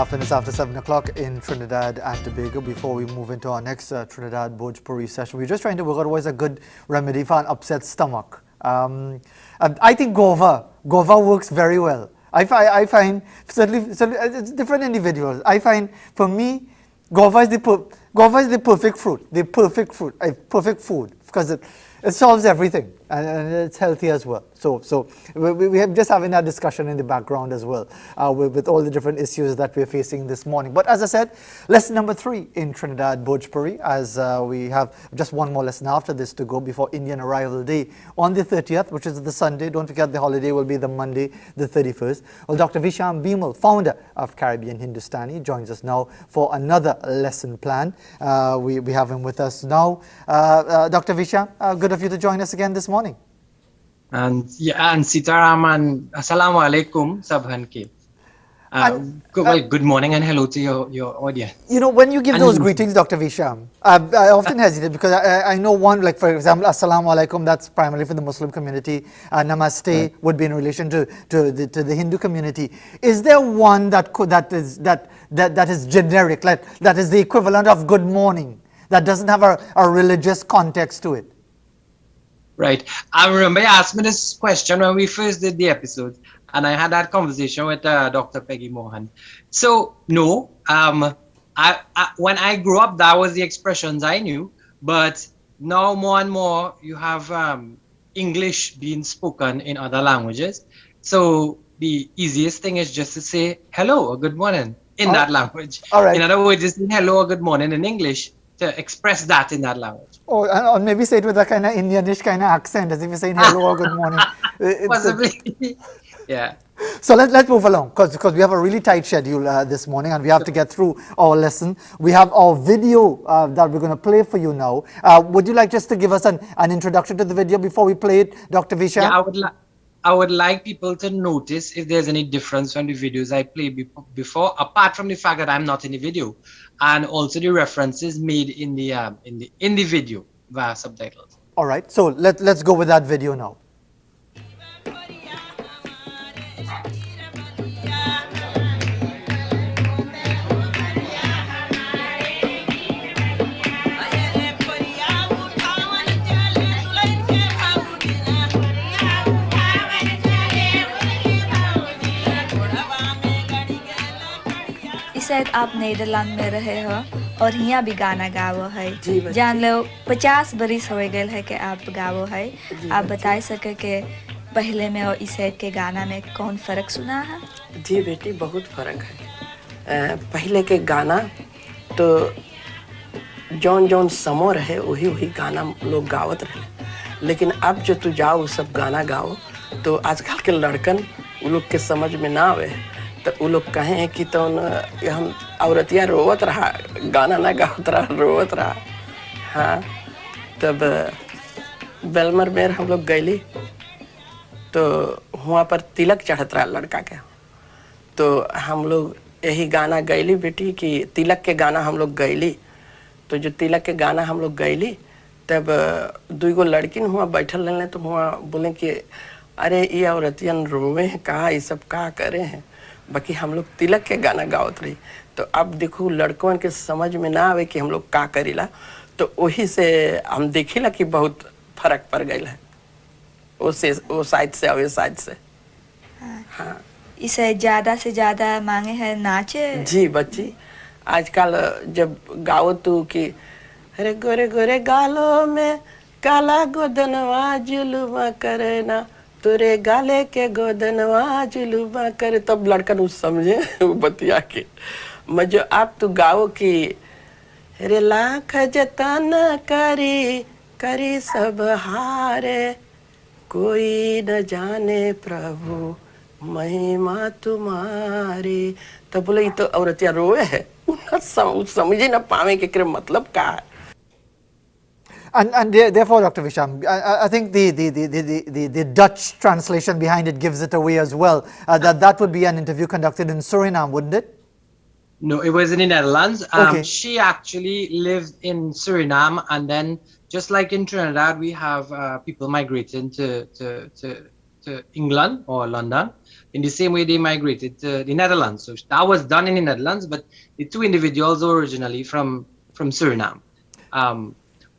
1.5 minutes after 7 o'clock in Trinidad and Tobago. Before we move into our next Trinidad Bhojpuri session, we're just trying to work out what is a good remedy for an upset stomach. I think guava works very well. I find certainly it's different individuals. I find for me, guava is the perfect fruit, perfect food because it solves everything and it's healthy as well. So we have just having that discussion in the background as well with all the different issues that we're facing this morning. But as I said, lesson number 3 in Trinidad Bhojpuri, as we have just one more lesson after this to go before Indian Arrival Day on the 30th, which is the Sunday. Don't forget the holiday will be the Monday, the 31st. Well, Dr. Visham Bimal, founder of Caribbean Hindustani, joins us now for another lesson plan. We have him with us now. Dr. Visham, good of you to join us again this morning. And Sitaraman, Assalamu alaikum, Sabhan ke. Good morning and hello to your audience. You know, when you give those greetings, Dr. Visham, I often hesitate because I know one, like for example, Assalamu alaikum, that's primarily for the Muslim community. Namaste would be in relation to the Hindu community. Is there one that is generic, that is the equivalent of good morning, that doesn't have a religious context to it? Right. I remember you asked me this question when we first did the episode, and I had that conversation with Dr. Peggy Mohan. So, no, when I grew up, that was the expressions I knew. But now more and more, you have English being spoken in other languages. So the easiest thing is just to say hello or good morning in that language. All right. In other words, just say hello or good morning in English to express that in that language. Or maybe say it with a kind of Indianish kind of accent, as if you're saying hello or good morning. Possibly. Yeah. So let's move along because we have a really tight schedule this morning and we have to get through our lesson. We have our video that we're going to play for you now. Would you like just to give us an introduction to the video before we play it, Dr. Visham? Yeah, I would like people to notice if there's any difference from the videos I played before, apart from the fact that I'm not in the video, and also the references made in the video via subtitles. All right, so let's go with that video now. शायद आप Netherlands में रहे हो और यहाँ भी गाना गावो है जान लो 50 बरिस हो गए है कि आप गावो है आप बता सके कि पहले में और इस के गाना में कौन फर्क सुना है? जी बेटी, बहुत फर्क है। पहले के गाना तो जौन समो रहे वही गाना लोग गावत रहे, लेकिन अब जो तू जाओ सब गाना गाओ तो आजकल के लड़कन वो लोग के समझ में ना आवे, तो वो लोग कहें कि तो हम औरतिया रोवत रहा, गाना ना गावत रहा, रोवत रहा। हाँ, तब बेलमर में हम लोग गईली तो वहाँ पर तिलक चढ़त रहा लड़का के, तो हम लोग यही गाना गईली बेटी कि तिलक के गाना हम लोग गईली। तो जो तिलक के गाना हम लोग गईली तब दुगो लड़किन हुआ बैठल रहने, तो वहाँ बोले कि अरे ये औरतियन रोवे हैं कहा, ये सब कहा करे हैं, बाकी हम लोग तिलक के गाना गावत रही। तो अब देखो लड़कों के समझ में ना आवे कि हम लोग का करीला, तो वही से हम देखिला कि बहुत फर्क पड़ गई है वो साइड से और साइड से। हाँ, इसे ज्यादा से ज्यादा मांगे हैं नाचे। जी बच्ची, आजकल जब गाओ तू कि अरे गोरे गोरे गालों में काला गोदनवा जुलुमा करे ना, तुरे गाले के गोदनवा जुलुमा करे, तब लड़कन उस समझे वो बतिया के। मैं जो आप तू गाओ कि रे लाख जतन करी करी सब हारे, कोई न जाने प्रभु महिमा तुम्हारी, तब बोले तो औरतिया रोए है, समझे न पावे के मतलब का है। And therefore, Dr. Visham, I think the Dutch translation behind it gives it away as well. That would be an interview conducted in Suriname, wouldn't it? No, it was in the Netherlands. Okay. She actually lived in Suriname, and then just like in Trinidad, we have people migrating to to England or London, in the same way they migrated to the Netherlands. So that was done in the Netherlands, but the two individuals were originally from Suriname.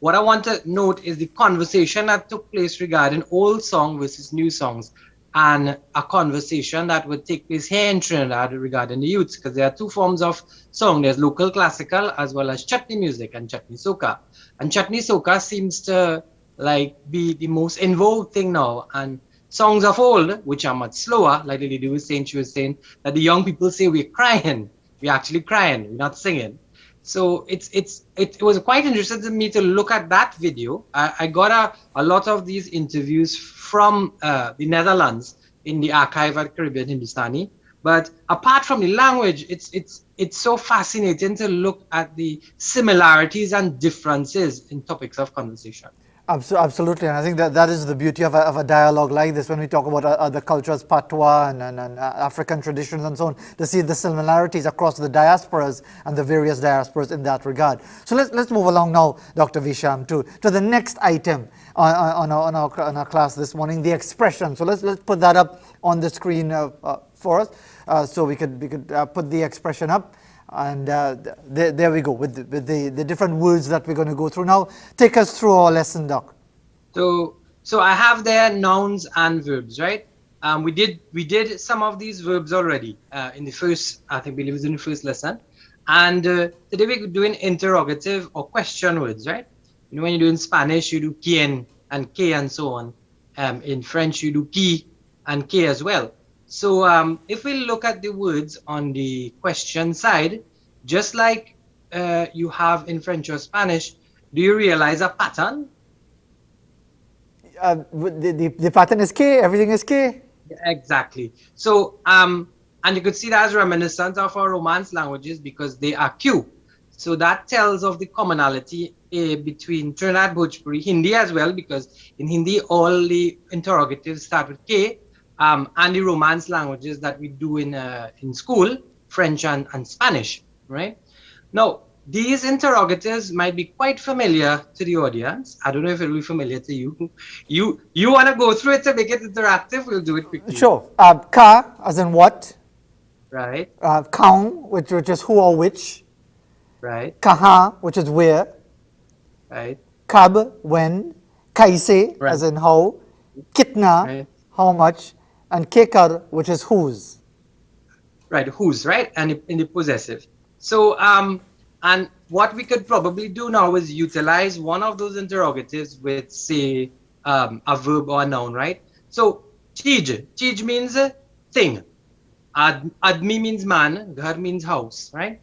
What I want to note is the conversation that took place regarding old song versus new songs, and a conversation that would take place here in Trinidad regarding the youths, because there are two forms of song. There's local classical as well as chutney music and chutney soca. And chutney soca seems to like be the most in vogue thing now. And songs of old, which are much slower, like the lady was saying, she was saying that the young people say we're crying. We're actually crying, we're not singing. So it was quite interesting to me to look at that video. I got a lot of these interviews from the Netherlands in the archive at Caribbean Hindustani. But apart from the language, it's so fascinating to look at the similarities and differences in topics of conversation. Absolutely, and I think that is the beauty of a dialogue like this when we talk about other cultures, patois and African traditions and so on, to see the similarities across the diasporas and the various diasporas in that regard. So let's move along now, Dr. Visham, to the next item on our class this morning, the expression. So let's put that up on the screen for us, so we could put the expression up. And there we go with the different words that we're going to go through now. Take us through our lesson, Doc. So I have there nouns and verbs, right? We did some of these verbs already in the first, I think, believe it was in the first lesson. And today we're doing interrogative or question words, right? You know, when you do in Spanish, you do quien and que and so on. In French, you do qui and que as well. So if we look at the words on the question side, just like you have in French or Spanish, do you realize a pattern? The pattern is que, everything is que. Exactly. So, and you could see that as reminiscent of our Romance languages because they are Q. So that tells of the commonality between Trinidad Bhojpuri, Hindi as well, because in Hindi all the interrogatives start with K. And the Romance languages that we do in school, French and Spanish, right? Now, these interrogatives might be quite familiar to the audience. I don't know if it will be familiar to you. You want to go through it to make it interactive? We'll do it quickly. Sure. Ka, as in what? Right. Kaun, which is who or which. Right. Kaha, which is where. Right. Kab, when. Kaise, Right. as in how. Kitna, Right. how much. And kekar, which is whose. Right, whose, right? And in the possessive. So, and what we could probably do now is utilize one of those interrogatives with, say, a verb or a noun, right? So, chij. Chij means thing. Admi means man. Ghar means house, right?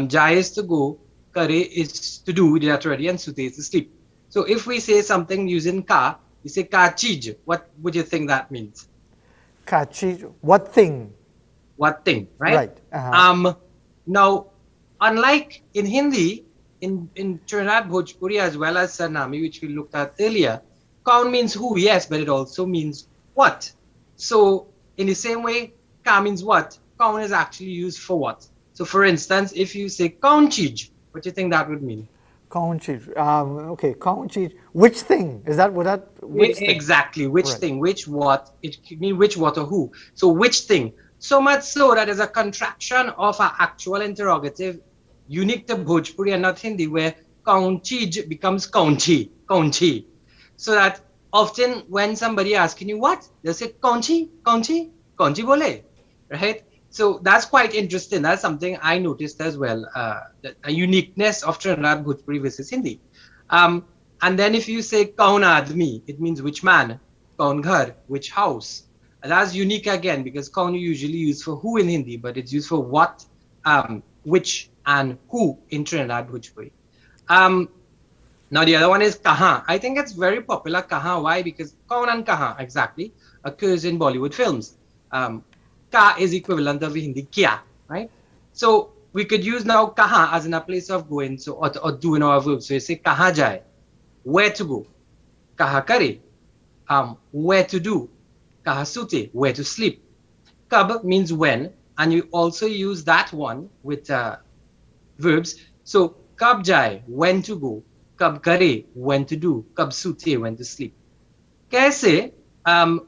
Jai is to go. Kare is to do, we did that already, and sute is to sleep. So, if we say something using ka, we say ka chij. What would you think that means? Kachi, what thing? What thing, right? Right. Now, unlike in Hindi, in Trinidad Bhojpuri as well as Sarnami, which we looked at earlier, kaun means who, yes, but it also means what. So, in the same way, ka means what, kaun is actually used for what. So, for instance, if you say kaun chij, what do you think that would mean? Kaun chij. Okay, kaun chij. Which thing? Is that what that? Which thing? Exactly. Which Right. thing? Which what? It could mean which, what, or who. So which thing? So much so that is a contraction of an actual interrogative unique to Bhojpuri and not Hindi, where kaun chij becomes kaunchi, kaunchi. So that often when somebody asking you what, they'll say kaunchi, kaunchi, kaunchi bole, right? So that's quite interesting. That's something I noticed as well, a uniqueness of Trinidad Bhojpuri versus Hindi. And then if you say kaun admi, it means which man, kaun ghar, which house. And that's unique again because kaun you usually use for who in Hindi, but it's used for what, which, and who in Trinidad Bhojpuri. Now the other one is kaha. I think it's very popular, kaha. Why? Because kaun and kaha exactly occurs in Bollywood films. Ka is equivalent of Hindi kya, right? So we could use now kaha as in a place of going, so or doing our verb. So you say kaha jai, where to go. Kaha kare, where to do. Kaha sute, where to sleep. Kab means when, and you also use that one with verbs. So kab jai, when to go. Kab kare, when to do. Kab sute, when to sleep. Kaise,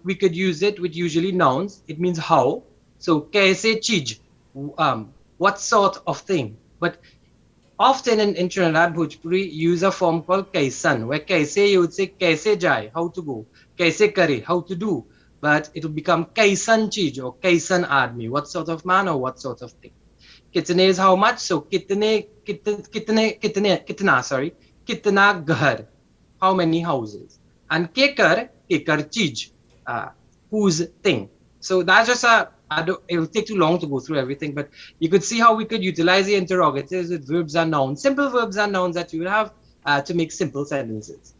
we could use it with usually nouns. It means how. So kaise cheej, what sort of thing. But often in Trinidad Bhojpuri, use a form called kaisan, where kaise you would say kaise jai, how to go, kaise kare, how to do. But it will become kaisan cheej or kaisan admi, what sort of man or what sort of thing. Kitne is how much, so kitna, sorry, kitna ghar, how many houses. And kekar cheej, whose thing. So that's just it will take too long to go through everything, but you could see how we could utilize the interrogatives with verbs and nouns, simple verbs and nouns that you would have to make simple sentences.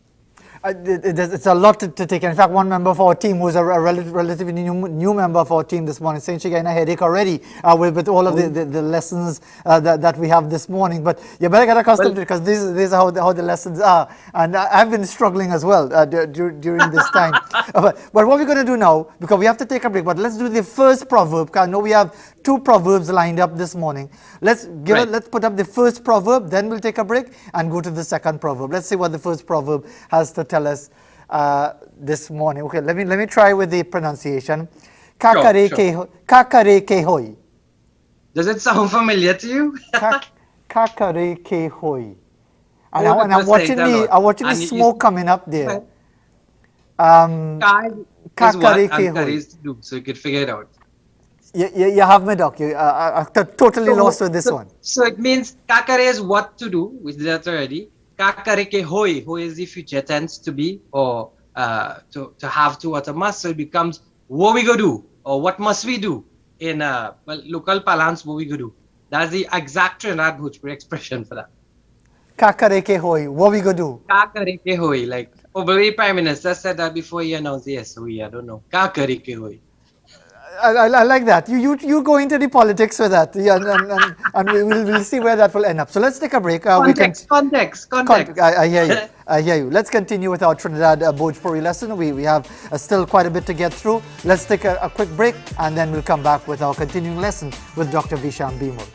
It's a lot to take. In fact, one member of our team who's a relatively new member of our team this morning saying she got a headache already with all of the lessons that we have this morning. But you better get accustomed to it, because these are how the lessons are. And I've been struggling as well during this time. But what we're going to do now, because we have to take a break, but let's do the first proverb, because I know we have 2 proverbs lined up this morning. Let's put up the first proverb, then we'll take a break and go to the second proverb. Let's see what the first proverb has to tell us this morning. Okay, let me try with the pronunciation. Kakare ke hoi. Does it sound familiar to you? Kakare ke hoi. And I'm watching the smoke coming up there. Kakare ke hoi. So you could figure it out. You have me, Doc. I'm totally lost with this one. So it means kakare is what to do, which is that already. Kakare ke hoi. Hoi is the future tense, to be, or to have to, or to must. So it becomes what we go do, or what must we do in local parlance, what we go do. That's the exact Trinidad Bhojpuri expression for that. Kakare ke hoi. What we go do? Kakare ke hoi. Like Obama Prime Minister said that before he announced the SOE. I don't know. Kakare ke hoi. I like that. You go into the politics with that, yeah, and we'll see where that will end up. So let's take a break. Context. I hear you. I hear you. Let's continue with our Trinidad Bhojpuri lesson. We have still quite a bit to get through. Let's take a quick break, and then we'll come back with our continuing lesson with Dr. Visham Bimal.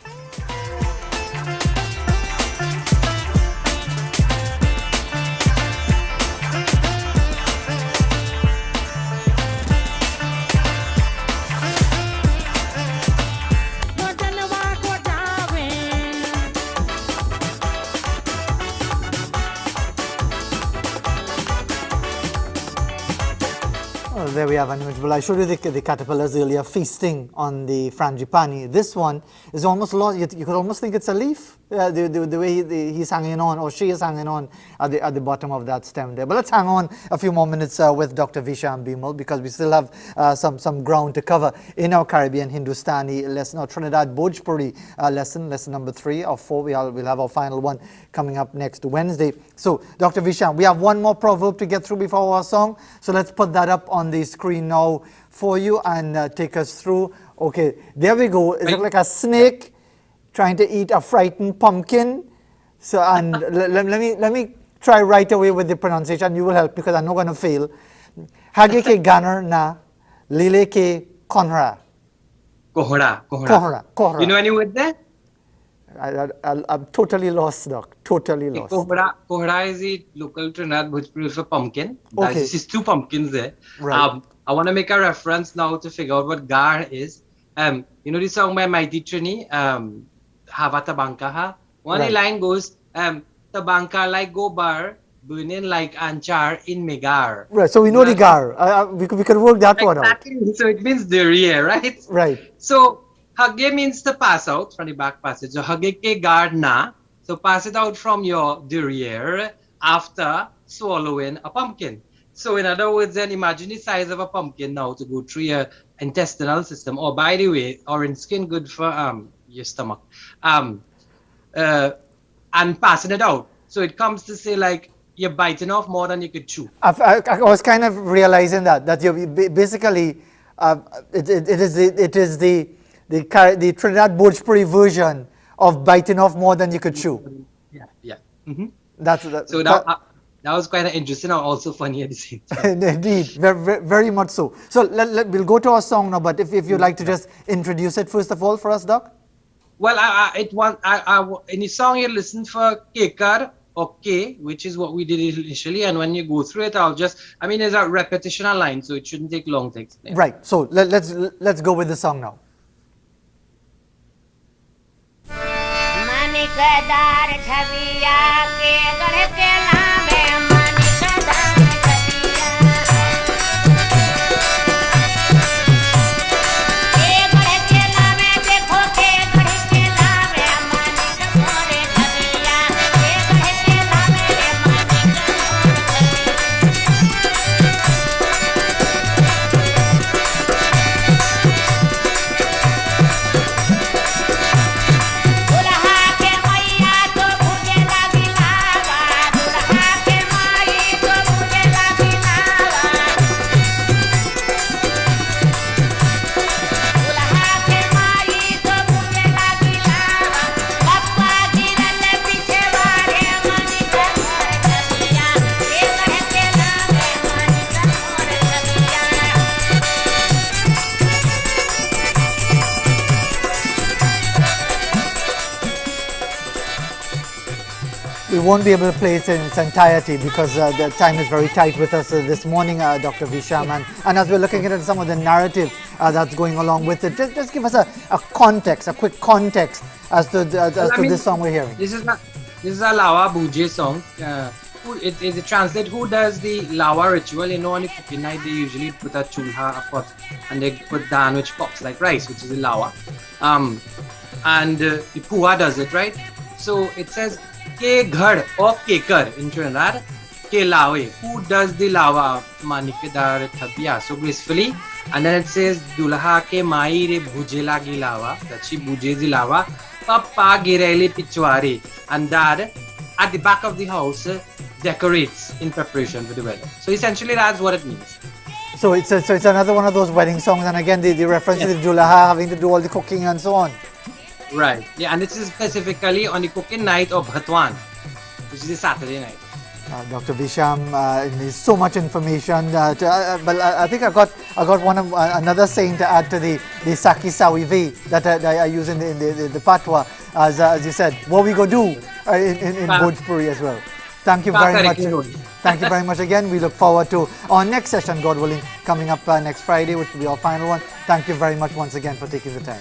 There we have animals. Well, I showed you the caterpillars earlier feasting on the frangipani. This one is almost lost. You could almost think it's a leaf. The way he's hanging on, or she is hanging on at the bottom of that stem there. But let's hang on a few more minutes with Dr. Visham Bimal, because we still have some ground to cover in our Caribbean Hindustani lesson, our Trinidad Bhojpuri lesson number 3 or 4. We'll have our final one coming up next Wednesday. So, Dr. Visham, we have one more proverb to get through before our song. So let's put that up on the screen now for you and take us through. Okay, there we go. It looks like a snake trying to eat a frightened pumpkin. So, and let me try right away with the pronunciation. You will help, because I'm not going to fail. Hage ke ganar na lile ke konra. Kohra. You know any word there? I'm totally lost, Doc. Totally lost. Kohra is the local Trinidad Bhojpuri for pumpkin. Okay. There's just 2 pumpkins there. Right. I want to make a reference now to figure out what gar is. You know the song by Mighty Trini, Hava Tabanka Ha? One line goes, Tabanka like go bar, burning like anchar in Megar. Right, so we know the gar. We could work that one out. Exactly. So it means derriere, right? Right. So hage means to pass out from the back passage. So hage ke gar na. So pass it out from your derriere after swallowing a pumpkin. So in other words, then imagine the size of a pumpkin now to go through your intestinal system, or by the way, orange skin good for your stomach, and passing it out. So it comes to say like you're biting off more than you could chew. I was kind of realizing that you basically it is the Trinidad Bhojpuri version of biting off more than you could chew. Yeah. Mm-hmm. That was quite interesting and also funny at the same time. Indeed, very, very much so. So we'll go to our song now, but if you'd like to just introduce it first of all for us, Doc? Well, in the song you listen for Kekar or K, which is what we did initially. And when you go through it, there's a repetition line, so it shouldn't take long to explain. Right. So let's go with the song now. मानिकदार छविया के गढ़ के लावे मानिकदार छविया के गढ़ के लावे देखो के गढ़ के लावे मानिक मोरे छविया के गढ़ के लावे रे मानिक दुल्हा के मैया तो भुजे लागी लावा दुल्हा के माई तो भुजे लागी लावा दुल्हा के माई तो भुजे लागी लावा पप्पा गिरल पीछे वारे मानिक मोर छबिया के कहे के लावे मानिक मोर छबिया We won't be able to play it in its entirety because the time is very tight with us this morning, Dr. Visham. And as we're looking at some of the narrative that's going along with it, just give us a context, a quick context as to this song we're hearing. This is a Lawa Buje song. It translates who does the Lawa ritual. On the cooking night, they usually put a chulha, a pot, and they put daan which pops like rice, which is the Lawa. And the Pua does it, right? So it says, Ke ghad or Kekar in Trinidad, Ke lawe. Who does the Lawa? Manikadar Thapiya. So gracefully. And then it says, Dulha ke mai re bhuje lagi lawa. That she bhujes the lawa. Papa girele pichware. And dad, at the back of the house, decorates in preparation for the wedding. So essentially that's what it means. So it's another one of those wedding songs, and again the reference to the Julaha having to do all the cooking and so on. Right. Yeah, and this is specifically on the cooking night of Bhatwan, which is the Saturday night. Dr. Visham, there's so much information. But I think I got another saying to add to the Saki Sawivi that I use in the Patwa, as you said. What we go do in Bhojpuri as well. Thank you very much. Thank you very much again. We look forward to our next session, God willing, coming up next Friday, which will be our final one. Thank you very much once again for taking the time.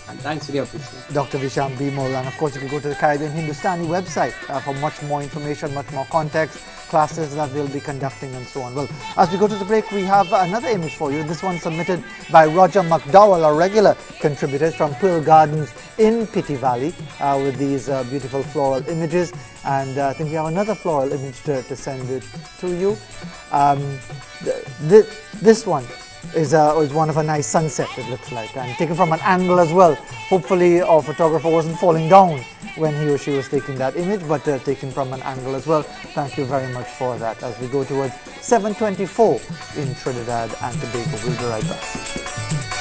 And thanks for the opportunity. Dr. Visham B. Mol. And of course, you can go to the Caribbean Hindustani website for much more information, much more context, classes that we'll be conducting and so on. Well, as we go to the break, we have another image for you. This one submitted by Roger McDowell, a regular contributor from Pearl Gardens in Piti Valley, with these beautiful floral images. And I think we have another floral image to send it to you. This one is one of a nice sunset, it looks like, and taken from an angle as well. Hopefully our photographer wasn't falling down when he or she was taking that image, but taken from an angle as well. Thank you very much for that. As we go towards 7:24 in Trinidad and Tobago, we'll be right back.